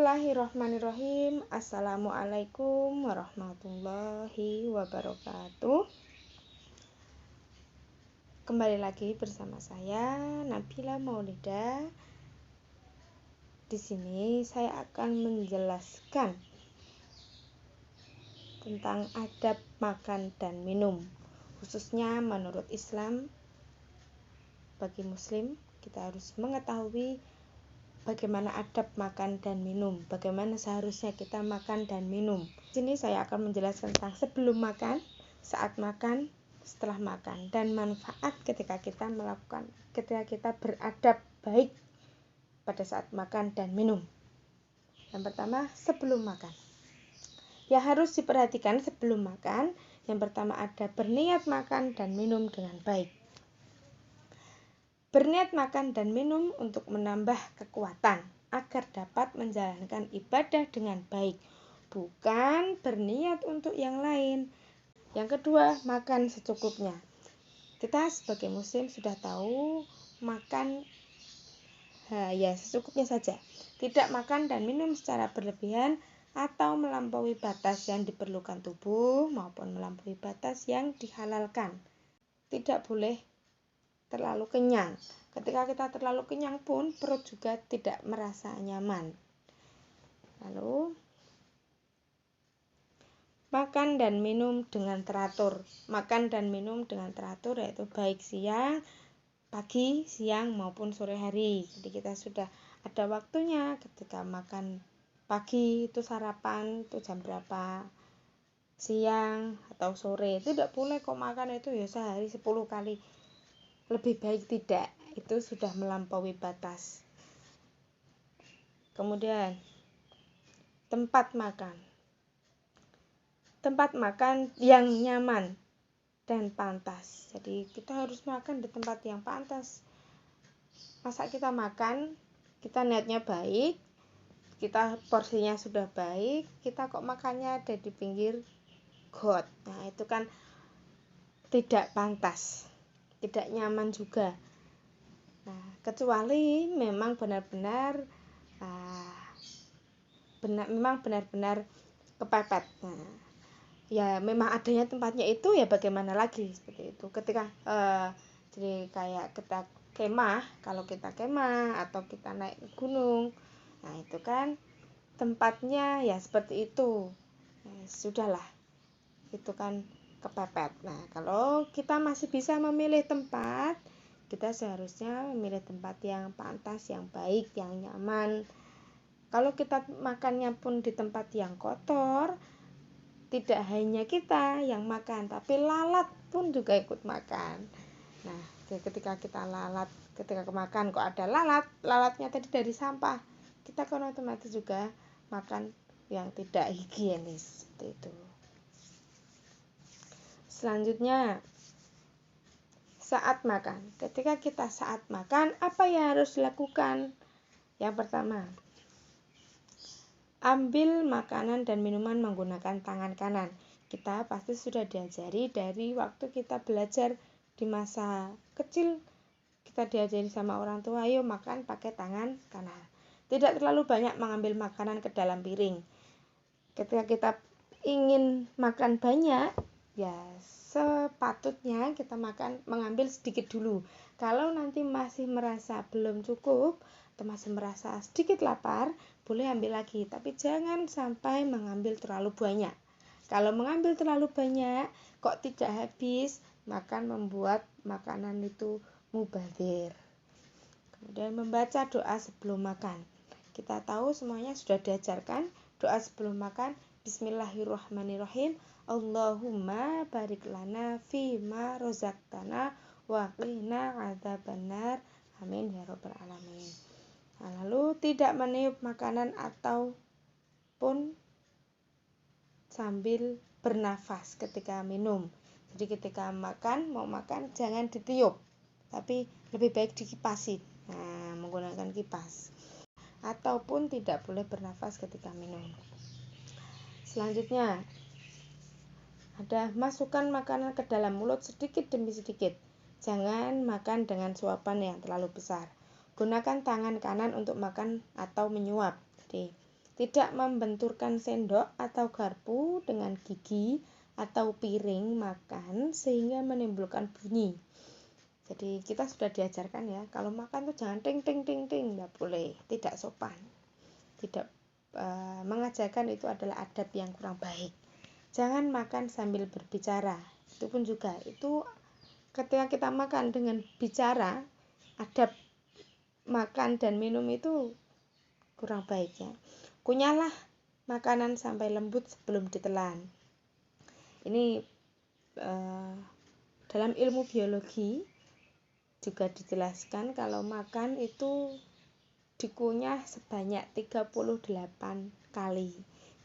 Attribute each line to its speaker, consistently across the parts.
Speaker 1: Bismillahirrahmanirrahim. Assalamualaikum warahmatullahi wabarakatuh. Kembali lagi bersama saya Nabila Maulida. Di sini saya akan menjelaskan tentang adab makan dan minum, khususnya menurut Islam. Bagi Muslim, kita harus mengetahui bagaimana adab makan dan minum, bagaimana seharusnya kita makan dan minum. Di sini saya akan menjelaskan tentang sebelum makan, saat makan, setelah makan, dan manfaat ketika kita beradab baik pada saat makan dan minum. Yang pertama, sebelum makan. Ya, harus diperhatikan sebelum makan. Yang pertama ada berniat makan dan minum dengan baik. Berniat makan dan minum untuk menambah kekuatan agar dapat menjalankan ibadah dengan baik, bukan berniat untuk yang lain. Yang kedua, makan secukupnya. Kita sebagai muslim sudah tahu makan secukupnya saja. Tidak makan dan minum secara berlebihan atau melampaui batas yang diperlukan tubuh maupun melampaui batas yang dihalalkan. Tidak boleh terlalu kenyang. Ketika kita terlalu kenyang pun perut juga tidak merasa nyaman. Lalu makan dan minum dengan teratur. Makan dan minum dengan teratur yaitu baik siang, pagi, siang maupun sore hari. Jadi kita sudah ada waktunya ketika makan pagi itu sarapan itu jam berapa, siang atau sore. Tidak boleh kok makan itu ya sehari 10 kali. Lebih baik tidak, itu sudah melampaui batas. Kemudian tempat makan. Tempat makan yang nyaman dan pantas. Jadi kita harus makan di tempat yang pantas. Masa kita makan, kita niatnya baik, kita porsinya sudah baik, kita kok makannya ada di pinggir got. Nah, itu kan tidak pantas. Tidak nyaman juga. Nah, kecuali memang benar-benar kepepet. Nah, ya memang adanya tempatnya itu ya bagaimana lagi seperti itu. Ketika jadi kayak kita kemah, kalau kita kemah atau kita naik gunung, nah itu kan tempatnya ya seperti itu. Nah, sudahlah, itu kan kepepet. Nah, kalau kita masih bisa memilih tempat, kita seharusnya memilih tempat yang pantas, yang baik, yang nyaman. Kalau kita makannya pun di tempat yang kotor, tidak hanya kita yang makan, tapi lalat pun juga ikut makan. Nah, ketika kita makan kok ada lalatnya tadi dari sampah, kita kan otomatis juga makan yang tidak higienis seperti itu. Selanjutnya, saat makan. Ketika kita saat makan, apa yang harus dilakukan? Yang pertama, ambil makanan dan minuman menggunakan tangan kanan. Kita pasti sudah diajari dari waktu kita belajar di masa kecil. Kita diajari sama orang tua, ayo makan pakai tangan kanan. Tidak terlalu banyak mengambil makanan ke dalam piring. Ketika kita ingin makan banyak, ya sepatutnya kita mengambil sedikit dulu. Kalau nanti masih merasa belum cukup atau masih merasa sedikit lapar, boleh ambil lagi, tapi jangan sampai mengambil terlalu banyak. Kalau mengambil terlalu banyak kok tidak habis, maka membuat makanan itu mubazir. Kemudian membaca doa sebelum makan. Kita tahu semuanya sudah diajarkan doa sebelum makan. Bismillahirrahmanirrahim. Allahumma barik lana fima rozaqtana wa qina adzabannar. Amin ya rabbal alamin. Nah, lalu tidak meniup makanan ataupun sambil bernafas ketika minum. Jadi ketika mau makan jangan ditiup, tapi lebih baik dikipasi. Nah, menggunakan kipas. Ataupun tidak boleh bernafas ketika minum. Selanjutnya, ada masukkan makanan ke dalam mulut sedikit demi sedikit. Jangan makan dengan suapan yang terlalu besar. Gunakan tangan kanan untuk makan atau menyuap. Jadi, Tidak membenturkan sendok atau garpu dengan gigi atau piring makan sehingga menimbulkan bunyi. Jadi kita sudah diajarkan ya, kalau makan tuh jangan ting ting ting ting, nggak boleh, tidak sopan. Tidak mengajarkan itu adalah adab yang kurang baik. Jangan makan sambil berbicara. Itu pun juga, itu ketika kita makan dengan bicara, adab makan dan minum itu kurang baik ya. Kunyahlah makanan sampai lembut sebelum ditelan. Ini dalam ilmu biologi juga dijelaskan kalau makan itu dikunyah sebanyak 38 kali.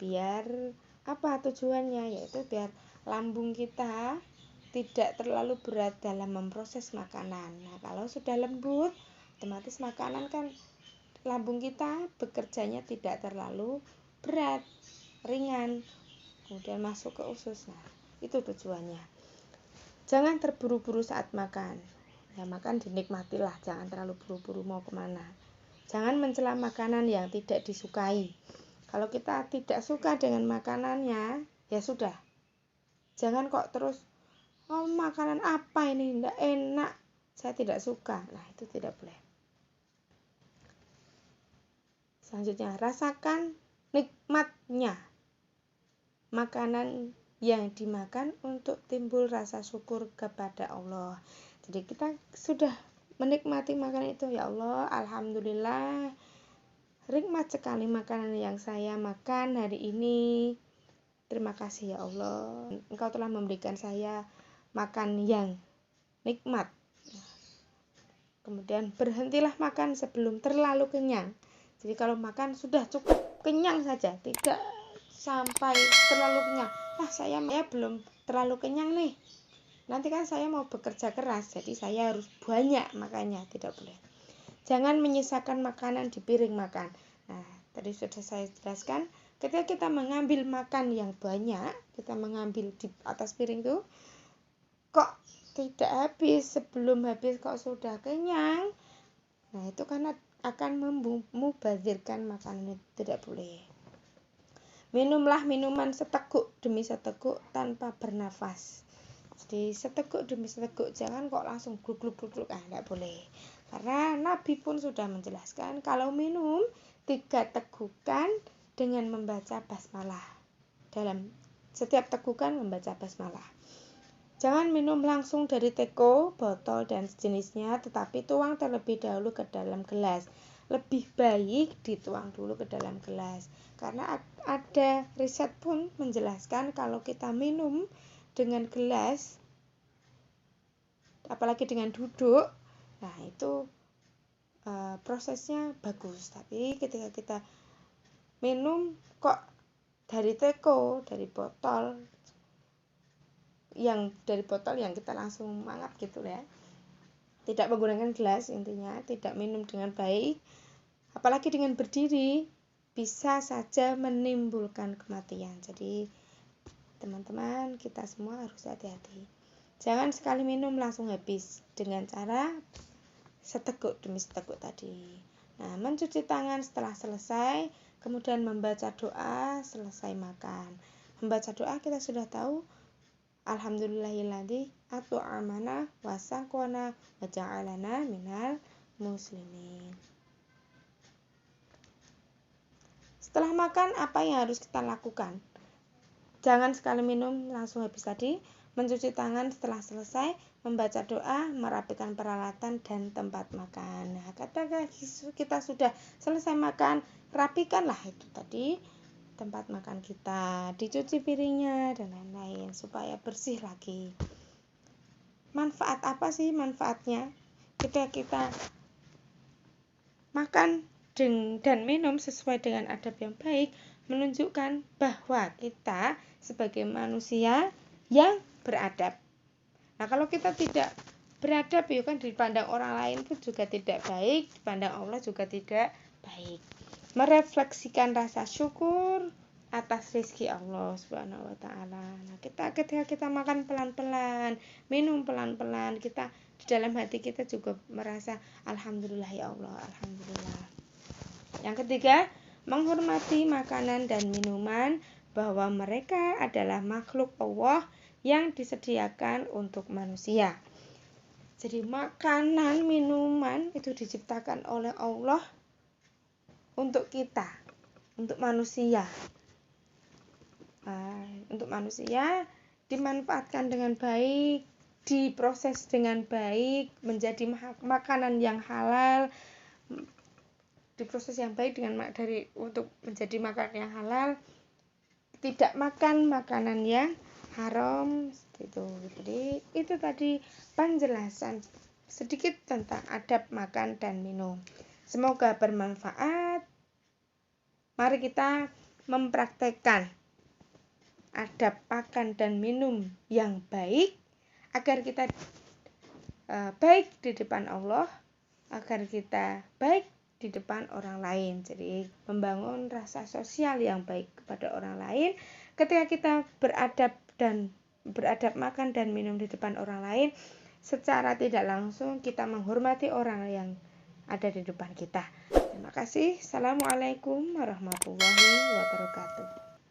Speaker 1: Biar apa tujuannya? Yaitu biar lambung kita tidak terlalu berat dalam memproses makanan. Nah, kalau sudah lembut, otomatis makanan kan lambung kita bekerjanya tidak terlalu berat, ringan, kemudian masuk ke usus. Nah, itu tujuannya. Jangan terburu-buru saat makan. Ya, makan dinikmatilah, jangan terlalu buru-buru mau kemana. Jangan mencela makanan yang tidak disukai. Kalau kita tidak suka dengan makanannya, ya sudah. Jangan kok terus, oh makanan apa ini, tidak enak, saya tidak suka. Nah, itu tidak boleh. Selanjutnya, rasakan nikmatnya makanan yang dimakan untuk timbul rasa syukur kepada Allah. Jadi kita sudah menikmati makanan itu, ya Allah, alhamdulillah, nikmat sekali makanan yang saya makan hari ini. Terima kasih ya Allah, Engkau telah memberikan saya makan yang nikmat. Kemudian berhentilah makan sebelum terlalu kenyang. Jadi kalau makan sudah cukup kenyang saja, tidak sampai terlalu kenyang. Saya belum terlalu kenyang nih, nanti kan saya mau bekerja keras, jadi saya harus banyak makannya, tidak boleh. Jangan menyisakan makanan di piring makan. Nah, tadi sudah saya jelaskan, ketika kita mengambil makan yang banyak, kita mengambil di atas piring itu, kok tidak habis, sebelum habis kok sudah kenyang. Nah, itu karena akan memubazirkan makanan, itu tidak boleh. Minumlah minuman seteguk demi seteguk tanpa bernafas. Jadi seteguk demi seteguk, jangan kok langsung gluk-gluk-gluk, tidak boleh. Karena Nabi pun sudah menjelaskan kalau minum 3 tegukan dengan membaca basmalah. Dalam setiap tegukan membaca basmalah. Jangan minum langsung dari teko, botol, dan sejenisnya, tetapi tuang terlebih dahulu ke dalam gelas. Lebih baik dituang dulu ke dalam gelas. Karena ada riset pun menjelaskan kalau kita minum dengan gelas, apalagi dengan duduk, nah itu prosesnya bagus. Tapi ketika kita minum kok dari teko, dari botol yang kita langsung mangap gitu ya, tidak menggunakan gelas, intinya tidak minum dengan baik, apalagi dengan berdiri, bisa saja menimbulkan kematian. Jadi teman-teman, kita semua harus hati-hati. Jangan sekali minum langsung habis dengan cara seteguk demi seteguk tadi. Nah, mencuci tangan setelah selesai, kemudian membaca doa selesai makan. Membaca doa kita sudah tahu, alhamdulillahilladzi at'amana wa saqana wa ja'alana minal muslimin. Setelah makan, apa yang harus kita lakukan? Jangan sekali minum langsung habis tadi. Mencuci tangan setelah selesai, membaca doa, merapikan peralatan dan tempat makan. Nah, ketika kita sudah selesai makan, rapikanlah itu tadi tempat makan kita, dicuci piringnya dan lain-lain supaya bersih lagi. Manfaat apa sih manfaatnya? Ketika kita makan dan minum sesuai dengan adab yang baik, menunjukkan bahwa kita sebagai manusia yang beradab. Nah, kalau kita tidak beradab, ya kan dipandang orang lain pun juga tidak baik, dipandang Allah juga tidak baik. Merefleksikan rasa syukur atas rezeki Allah Subhanahu wa taala. Nah, ketika kita makan pelan-pelan, minum pelan-pelan, kita di dalam hati kita juga merasa alhamdulillah ya Allah, alhamdulillah. Yang ketiga, menghormati makanan dan minuman, bahwa mereka adalah makhluk Allah yang disediakan untuk manusia. Jadi makanan, minuman itu diciptakan oleh Allah untuk kita, untuk manusia. Untuk manusia dimanfaatkan dengan baik, diproses dengan baik, menjadi makanan yang halal, diproses yang baik untuk menjadi makanan yang halal, tidak makan makanan yang haram gitu. Jadi itu tadi penjelasan sedikit tentang adab makan dan minum. Semoga bermanfaat. Mari kita mempraktekkan adab makan dan minum yang baik agar kita baik di depan Allah, agar kita baik di depan orang lain. Jadi membangun rasa sosial yang baik kepada orang lain. Ketika kita beradab makan dan minum di depan orang lain, secara tidak langsung kita menghormati orang yang ada di depan kita. Terima kasih. Assalamualaikum warahmatullahi wabarakatuh.